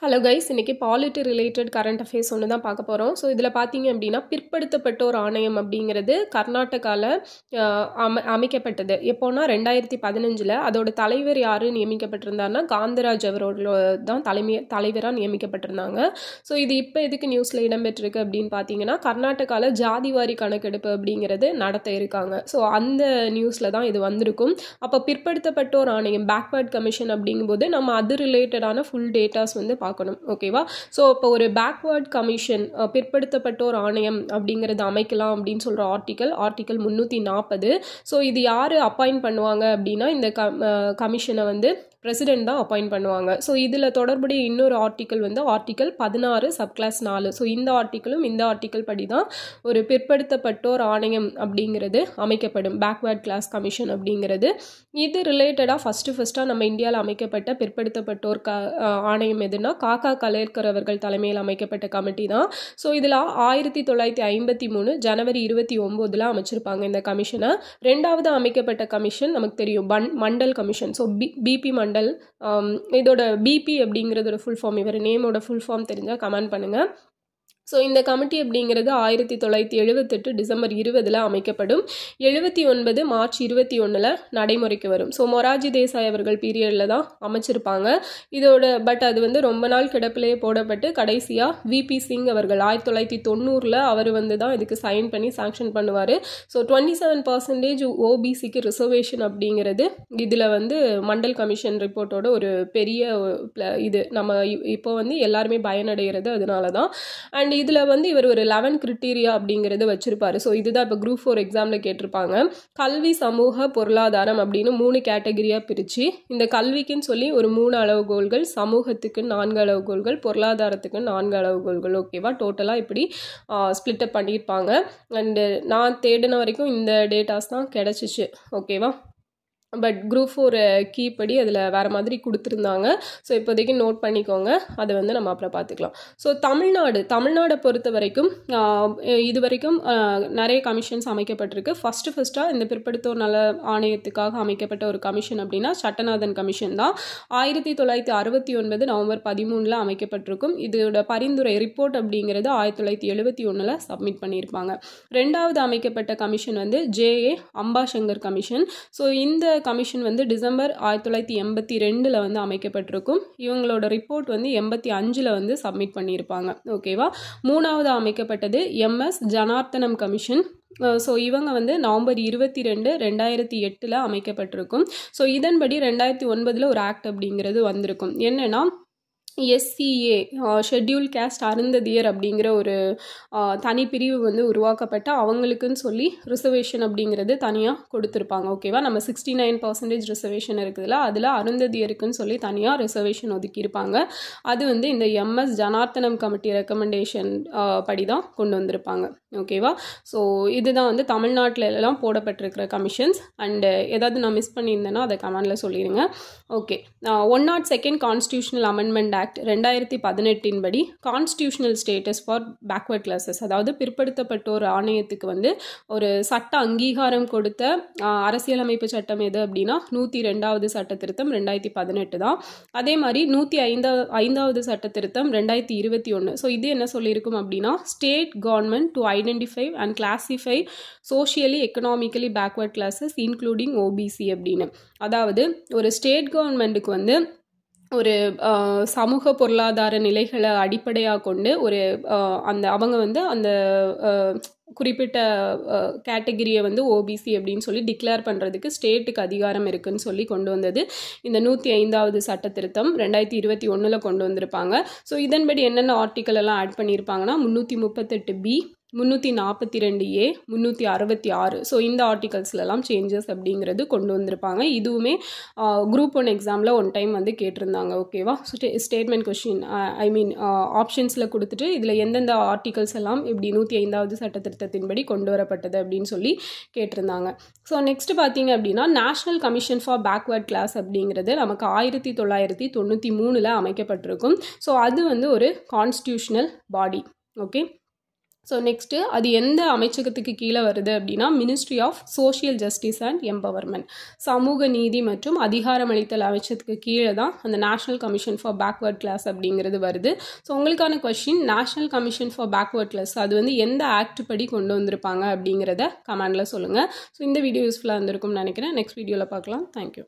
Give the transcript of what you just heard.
Hello guys, இன்றைக்கி polity related current affairs ஒன்று தான் பார்க்க போகிறோம். ஸோ இதில் பார்த்தீங்க அப்படின்னா பிற்படுத்தப்பட்டோர் ஆணையம் அப்படிங்கிறது கர்நாடகாவில் அமைக்கப்பட்டது. எப்போனா 2015 அதோட தலைவர் யார் நியமிக்கப்பட்டிருந்தாருன்னா காந்தராஜ் அவரோட தான் தலைவராக நியமிக்கப்பட்டிருந்தாங்க. ஸோ இது இப்போ எதுக்கு நியூஸில் இடம்பெற்றிருக்கு அப்படின்னு பார்த்தீங்கன்னா கர்நாடகாவில் ஜாதிவாரி கணக்கெடுப்பு அப்படிங்கிறது நடத்த இருக்காங்க. ஸோ அந்த நியூஸில் தான் இது வந்திருக்கும். அப்போ பிற்படுத்தப்பட்டோர் ஆணையம் பேக்வேர்ட் கமிஷன் அப்படிங்கும்போது நம்ம அது ரிலேட்டடான ஃபுல் டேட்டாஸ் வந்து பார்க்கணும். ஓகேவா? ஸோ இப்போ ஒரு பேக்வேர்ட் கமிஷன் பிற்படுத்தப்பட்டோர் ஆணையம் அப்படிங்கிறது அமைக்கலாம் அப்படின்னு சொல்கிற ஆர்டிக்கல் 340. ஸோ இது யார் அப்பாயிண்ட் பண்ணுவாங்க அப்படின்னா இந்த கமிஷனை வந்து பிரசிடென்ட் தான் அப்பாயிண்ட் பண்ணுவாங்க. ஸோ இதில் தொடர்புடைய இன்னொரு ஆர்டிக்கல் வந்து ஆர்டிக்கல் 16 சப்கிளாஸ் 4. ஸோ இந்த ஆர்டிக்கல் படி தான் ஒரு பிற்படுத்தப்பட்டோர் ஆணையம் அப்படிங்கிறது அமைக்கப்படும், பேக்வேர்ட் கிளாஸ் கமிஷன் அப்படிங்கிறது. இது ரிலேட்டடாக ஃபஸ்ட்டாக நம்ம இந்தியாவில் அமைக்கப்பட்ட பிற்படுத்தப்பட்டோர் ஆணையம் எதுனா காக்கா கலேர்கர் அவர்கள் தலைமையில் அமைக்கப்பட்ட கமிட்டி தான். ஸோ இதில் 1953 ஜனவரி 29 அமைச்சிருப்பாங்க இந்த கமிஷனை. ரெண்டாவது அமைக்கப்பட்ட கமிஷன் நமக்கு தெரியும், Mandal commission. So B P Mandal. இதோட பிபி அப்படிங்கிறதோட ஃபுல் ஃபார்ம், இவர் நேமோட ஃபுல் ஃபார்ம் தெரிஞ்சால் கமெண்ட் பண்ணுங்கள். ஸோ இந்த கமிட்டி அப்படிங்கிறது 1978 டிசம்பர் 20 அமைக்கப்படும். 79 மார்ச் 21 நடைமுறைக்கு வரும். ஸோ மொரார்ஜி தேசாய் அவர்கள் பீரியடில் தான் அமைச்சிருப்பாங்க இதோட. பட் அது வந்து ரொம்ப நாள் கிடப்பிலேயே போடப்பட்டு கடைசியாக விபி சிங் அவர்கள் 1990 அவர் வந்து தான் இதுக்கு சைன் பண்ணி சாங்ஷன் பண்ணுவார். ஸோ 27% ஓபிசிக்கு ரிசர்வேஷன் அப்படிங்கிறது இதில் வந்து மண்டல் கமிஷன் ரிப்போர்ட்டோட ஒரு பெரிய இது நம்ம இப்போ வந்து எல்லாருமே பயனடைகிறது அதனால தான். அண்ட் இதில் வந்து இவர் ஒரு 11 கிரிட்டீரியா அப்படிங்கிறது வச்சுருப்பாரு. ஸோ இதுதான் இப்போ குரூப் 4 எக்ஸாமில் கேட்டிருப்பாங்க. கல்வி, சமூக, பொருளாதாரம் அப்படின்னு 3 கேட்டகரியாக பிரித்து இந்த கல்விக்குன்னு சொல்லி ஒரு 3 அளவுகோல்கள், சமூகத்துக்கு 4 அளவுகோல்கள், பொருளாதாரத்துக்கு 4 அளவுகோல்கள். ஓகேவா? டோட்டலாக இப்படி ஸ்ப்ளிட்டப் பண்ணியிருப்பாங்க. அண்டு நான் தேடின வரைக்கும் இந்த டேட்டாஸ் தான் கிடச்சிச்சு. ஓகேவா? பட் குரூப் 4 கீ படி அதில் வேறு மாதிரி கொடுத்துருந்தாங்க. ஸோ இப்போதைக்கு நோட் பண்ணிக்கோங்க, அதை வந்து நம்ம அப்புறம் பார்த்துக்கலாம். ஸோ தமிழ்நாடை பொறுத்த வரைக்கும் இது வரைக்கும் நிறைய கமிஷன்ஸ் அமைக்கப்பட்டிருக்கு. ஃபஸ்ட்டாக இந்த பிற்படுத்தோர் நல ஆணையத்துக்காக அமைக்கப்பட்ட ஒரு கமிஷன் அப்படின்னா சட்டநாதன் கமிஷன் தான். 1969 நவம்பர் 13 அமைக்கப்பட்டிருக்கும். இதோட பரிந்துரை ரிப்போர்ட் அப்படிங்கிறது 1971 சப்மிட் பண்ணியிருப்பாங்க. ரெண்டாவது அமைக்கப்பட்ட கமிஷன் வந்து ஜே.ஏ. அம்பாசங்கர் கமிஷன். ஸோ இந்த கமிஷன் வந்து டிசம்பர் 1982 வந்து அமைக்கப்பட்டிருக்கும். இவங்களோட ரிப்போர்ட் வந்து 85 வந்து சப்மிட் பண்ணியிருப்பாங்க. ஓகேவா? மூணாவது அமைக்கப்பட்டது எம்எஸ் ஜனார்த்தனம் கமிஷன். ஸோ இவங்க வந்து நவம்பர் 22, 2008 அமைக்கப்பட்டிருக்கும். ஸோ இதன்படி 2009 ஒரு ஆக்ட் அப்படிங்கிறது வந்திருக்கும். என்னன்னா எஸ்சிஏ ஷெட்யூல் கேஸ்ட் அருந்ததியர் அப்படிங்கிற ஒரு தனி பிரிவு வந்து உருவாக்கப்பட்ட அவங்களுக்குன்னு சொல்லி ரிசர்வேஷன் அப்படிங்கிறது தனியாக கொடுத்துருப்பாங்க. ஓகேவா? நம்ம 69% ரிசர்வேஷன் இருக்குதுல்ல, அதில் அருந்ததியருக்குன்னு சொல்லி தனியாக ரிசர்வேஷன் ஒதுக்கியிருப்பாங்க. அது வந்து இந்த எம்எஸ் ஜனார்த்தனம் கமிட்டி ரெக்கமெண்டேஷன் படி தான் கொண்டு வந்திருப்பாங்க. ஓகேவா? ஸோ இதுதான் வந்து தமிழ்நாட்டில் எல்லாம் போடப்பட்டிருக்கிற கமிஷன்ஸ். அண்டு ஏதாவது நான் மிஸ் பண்ணியிருந்தேன்னா அதை கமெண்டில் சொல்லிடுங்க. ஓகே. 102 கான்ஸ்டியூஷனல் அமெண்ட்மெண்ட் ஆக்ட் 2018 படி constitutional status for backward classes, அதாவது பிற்படுத்தப்பட்டோர் ஆணையத்துக்கு வந்து ஒரு சட்ட அங்கீகாரம் கொடுத்த அரசியலமைப்பு சட்டம் எது அப்படின்னா 102வது சட்ட திருத்தம் 2018 தான். அதே மாதிரி 105வது சட்ட திருத்தம் 2021. ஸோ இது என்ன சொல்லியிருக்கும் அப்படின்னா state government to identify and classify socially economically backward classes including OBC அப்படின்னு. அதாவது ஒரு ஸ்டேட் கவர்மெண்ட்டுக்கு வந்து ஒரு சமூக பொருளாதார நிலைகளை அடிப்படையாக கொண்டு ஒரு அவங்க வந்து அந்த குறிப்பிட்ட கேட்டகிரியை வந்து ஓபிசி அப்படின்னு சொல்லி டிக்ளேர் பண்ணுறதுக்கு ஸ்டேட்டுக்கு அதிகாரம் இருக்குதுன்னு சொல்லி கொண்டு வந்தது இந்த 105வது சட்ட திருத்தம் 2021 கொண்டு வந்திருப்பாங்க. ஸோ இதன்படி என்னென்ன ஆர்டிக்கல் எல்லாம் ஆட் பண்ணியிருப்பாங்கன்னா 338B, 342A, 366. ஸோ இந்த ஆர்டிகல்ஸ்லாம் சேஞ்சஸ் அப்படிங்கிறது கொண்டு வந்திருப்பாங்க. இதுவுமே குரூப் 1 எக்ஸாமில் ஒன் டைம் வந்து கேட்டிருந்தாங்க. ஓகேவா? ஸோ ஸ்டேட்மெண்ட் கொஸ்டின் ஆப்ஷன்ஸில் கொடுத்துட்டு இதில் எந்தெந்த ஆர்டிகல்ஸ் எல்லாம் இப்படி 105வது சட்ட திருத்தத்தின்படி கொண்டு வரப்பட்டது அப்படின்னு சொல்லி கேட்டிருந்தாங்க. ஸோ நெக்ஸ்ட் பார்த்தீங்க அப்படின்னா national commission for backward class அப்படிங்கிறது நமக்கு 1993 அமைக்கப்பட்டிருக்கும். ஸோ அது வந்து ஒரு constitutional body. Okay. So next அது எந்த அமைச்சகத்துக்கு கீழே வருது அப்படின்னா ministry of social justice and empowerment, சமூக நீதி மற்றும் அதிகாரமளித்தல் அமைச்சகத்துக்கு கீழே தான் அந்த national commission for backward class அப்படிங்கிறது வருது. ஸோ உங்களுக்கான question, national commission for backward class அது வந்து எந்த ஆக்ட் படி கொண்டு வந்திருப்பாங்க அப்படிங்கிறத கமெண்டில் சொல்லுங்கள். ஸோ இந்த வீடியோ யூஸ்ஃபுல்லாக இருந்திருக்கும்னு நினைக்கிறேன். நெக்ஸ்ட் வீடியோவில் பார்க்கலாம். தேங்க்யூ.